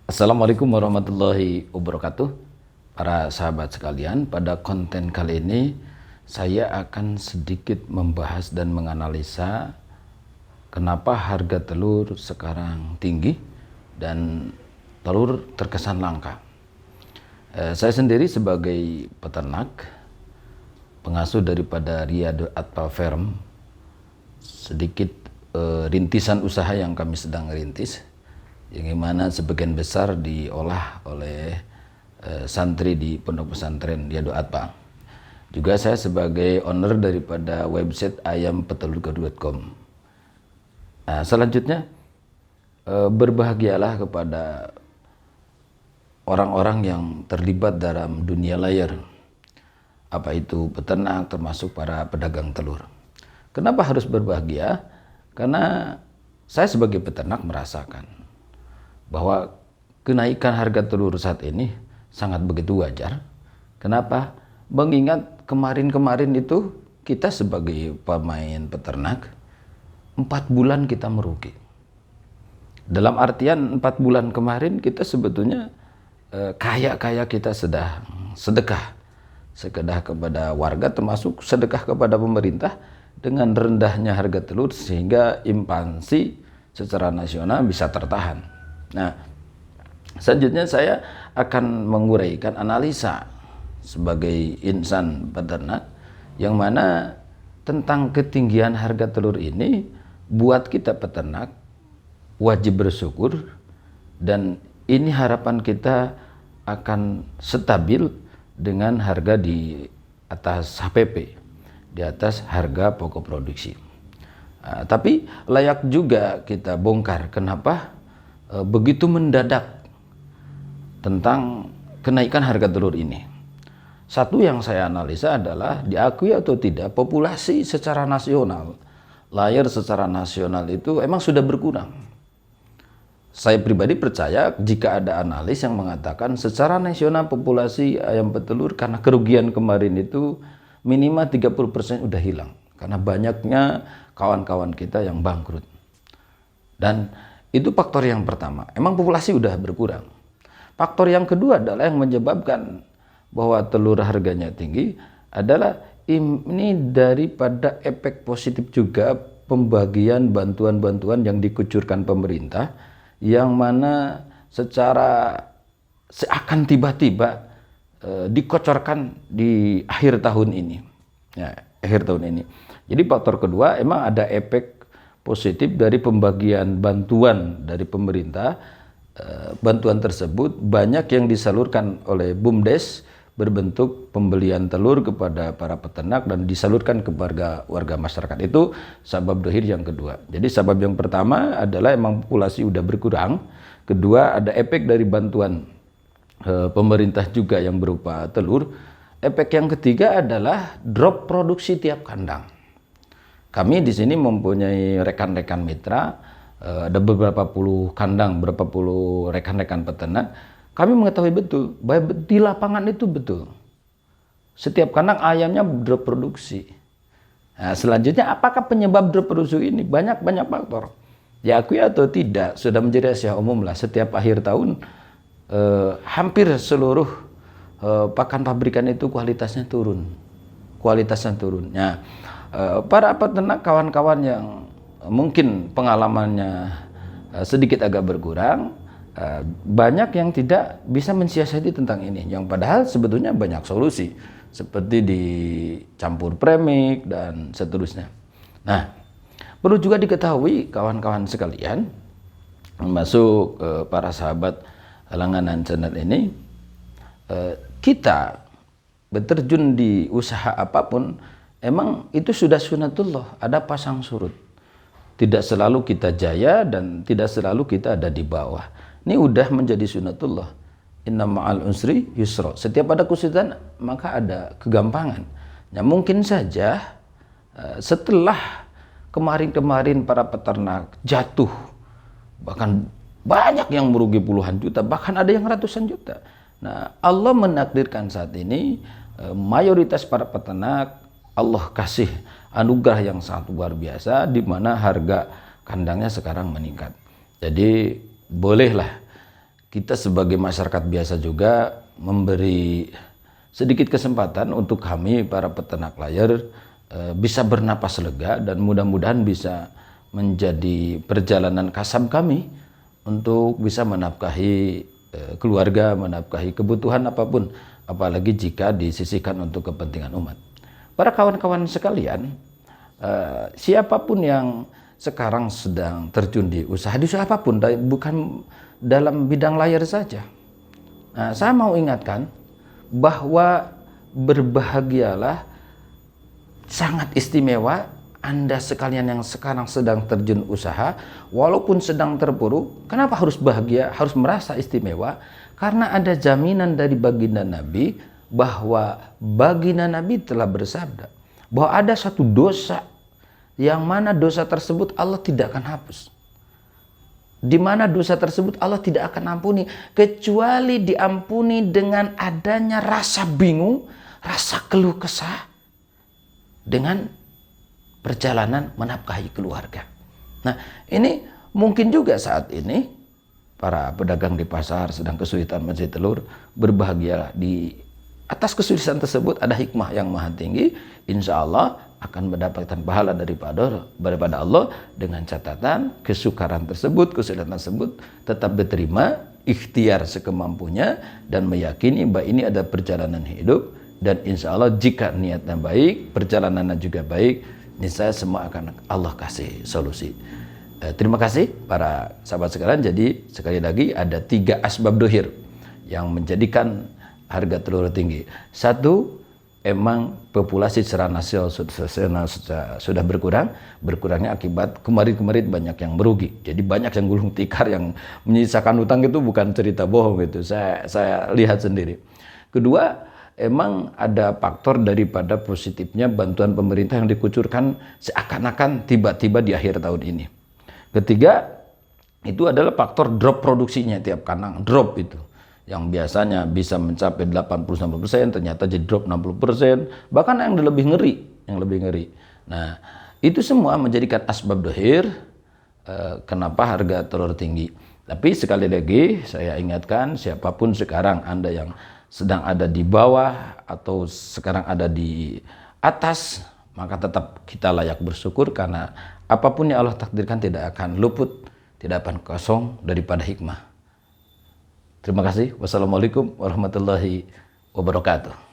Assalamualaikum warahmatullahi wabarakatuh. Para sahabat sekalian, pada konten kali ini saya akan sedikit membahas dan menganalisa kenapa harga telur sekarang tinggi dan telur terkesan langka. Saya sendiri sebagai peternak, pengasuh daripada Riyadul Atfal Farm, sedikit rintisan usaha yang kami sedang rintis, yang mana sebagian besar diolah oleh santri di Pondok Pesantren Riyadul Atfal. Juga saya sebagai owner daripada website ayampetelur.com. Nah, selanjutnya berbahagialah kepada orang-orang yang terlibat dalam dunia layar, apa itu peternak termasuk para pedagang telur. Kenapa harus berbahagia? Karena saya sebagai peternak merasakan bahwa kenaikan harga telur saat ini sangat begitu wajar. Kenapa? Mengingat kemarin-kemarin itu kita sebagai pemain peternak 4 bulan kita merugi. Dalam artian 4 bulan kemarin kita sebetulnya kaya-kaya kita sedang sedekah kepada warga, termasuk sedekah kepada pemerintah dengan rendahnya harga telur sehingga inflasi secara nasional bisa tertahan. Nah, selanjutnya saya akan menguraikan analisa sebagai insan peternak yang mana tentang ketinggian harga telur ini buat kita peternak wajib bersyukur, dan ini harapan kita akan stabil dengan harga di atas HPP, di atas harga pokok produksi. Tapi layak juga kita bongkar kenapa begitu mendadak tentang kenaikan harga telur ini. Satu yang saya analisa adalah diakui atau tidak populasi secara nasional, layar secara nasional itu emang sudah berkurang. Saya pribadi percaya jika ada analis yang mengatakan secara nasional populasi ayam petelur karena kerugian kemarin itu minimal 30% udah hilang karena banyaknya kawan-kawan kita yang bangkrut. Dan itu faktor yang pertama, emang populasi udah berkurang. Faktor yang kedua adalah yang menyebabkan bahwa telur harganya tinggi adalah ini daripada efek positif juga pembagian bantuan-bantuan yang dikucurkan pemerintah, yang mana secara seakan tiba-tiba dikocorkan di akhir tahun ini. Ya, akhir tahun ini. Jadi faktor kedua emang ada efek positif dari pembagian bantuan dari pemerintah. Bantuan tersebut banyak yang disalurkan oleh BUMDes berbentuk pembelian telur kepada para peternak dan disalurkan kepada warga masyarakat. Itu sabab dohir yang kedua. Jadi sabab yang pertama adalah emang populasi udah berkurang. Kedua ada efek dari bantuan pemerintah juga yang berupa telur. Efek yang ketiga adalah drop produksi tiap kandang. Kami di sini mempunyai rekan-rekan mitra, ada beberapa puluh kandang, berapa puluh rekan-rekan peternak. Kami mengetahui betul bahwa di lapangan itu betul. Setiap kandang ayamnya drop produksi. Nah, selanjutnya apakah penyebab drop produksi ini? Banyak faktor. Diakui atau tidak, sudah menjadi rahasia umum lah. Setiap akhir tahun hampir seluruh pakan pabrikan itu kualitasnya turun. Nah, para peternak kawan-kawan yang mungkin pengalamannya sedikit agak berkurang, banyak yang tidak bisa mensiasati tentang ini, yang padahal sebetulnya banyak solusi seperti dicampur premik dan seterusnya. Nah, perlu juga diketahui kawan-kawan sekalian, termasuk para sahabat langganan channel ini, kita beterjun di usaha apapun emang itu sudah sunatullah, ada pasang surut. Tidak selalu kita jaya dan tidak selalu kita ada di bawah. Ini udah menjadi sunatullah. Inna ma'al usri yusra. Setiap ada kesulitan maka ada kegampangan. Ya, mungkin saja setelah kemarin-kemarin para peternak jatuh, bahkan banyak yang merugi puluhan juta, bahkan ada yang ratusan juta. Nah, Allah menakdirkan saat ini mayoritas para peternak Allah kasih anugerah yang sangat luar biasa, di mana harga kandangnya sekarang meningkat. Jadi bolehlah kita sebagai masyarakat biasa juga memberi sedikit kesempatan untuk kami para peternak layar bisa bernapas lega, dan mudah-mudahan bisa menjadi perjalanan kasam kami untuk bisa menafkahi keluarga, menafkahi kebutuhan apapun, apalagi jika disisihkan untuk kepentingan umat. Para kawan-kawan sekalian, siapapun yang sekarang sedang terjun di usaha apapun, bukan dalam bidang layar saja. Nah, saya mau ingatkan bahwa berbahagialah, sangat istimewa Anda sekalian yang sekarang sedang terjun usaha, walaupun sedang terpuruk. Kenapa harus bahagia, harus merasa istimewa? Karena ada jaminan dari baginda Nabi, bahwa baginda Nabi telah bersabda bahwa ada satu dosa yang mana dosa tersebut Allah tidak akan hapus, di mana dosa tersebut Allah tidak akan ampuni, kecuali diampuni dengan adanya rasa bingung, rasa keluh kesah dengan perjalanan menafkahi keluarga. Nah, ini mungkin juga saat ini para pedagang di pasar sedang kesulitan mencari telur. Berbahagialah, di atas kesulitan tersebut ada hikmah yang maha tinggi. Insya Allah akan mendapatkan pahala daripada Allah, dengan catatan kesukaran tersebut, kesulitan tersebut tetap diterima, ikhtiar sekemampunya, dan meyakini bahwa ini ada perjalanan hidup. Dan insya Allah jika niatnya baik, perjalanannya juga baik, niscaya semua akan Allah kasih solusi. Terima kasih para sahabat sekalian. Jadi sekali lagi ada 3 asbab dohir yang menjadikan harga telur tinggi. 1, emang populasi secara nasional sudah berkurangnya akibat kemarin banyak yang merugi. Jadi banyak yang gulung tikar, yang menyisakan utang. Itu bukan cerita bohong, itu saya lihat sendiri. Kedua, emang ada faktor daripada positifnya bantuan pemerintah yang dikucurkan seakan-akan tiba-tiba di akhir tahun ini. Ketiga, itu adalah faktor drop produksinya tiap kandang, drop itu. Yang biasanya bisa mencapai 80-90%, ternyata jadi drop 60%, bahkan yang lebih ngeri. Nah, itu semua menjadikan asbab dohir kenapa harga telur tinggi. Tapi sekali lagi saya ingatkan, siapapun sekarang Anda yang sedang ada di bawah atau sekarang ada di atas, maka tetap kita layak bersyukur, karena apapun yang Allah takdirkan tidak akan luput, tidak akan kosong daripada hikmah. Terima kasih. Wassalamualaikum warahmatullahi wabarakatuh.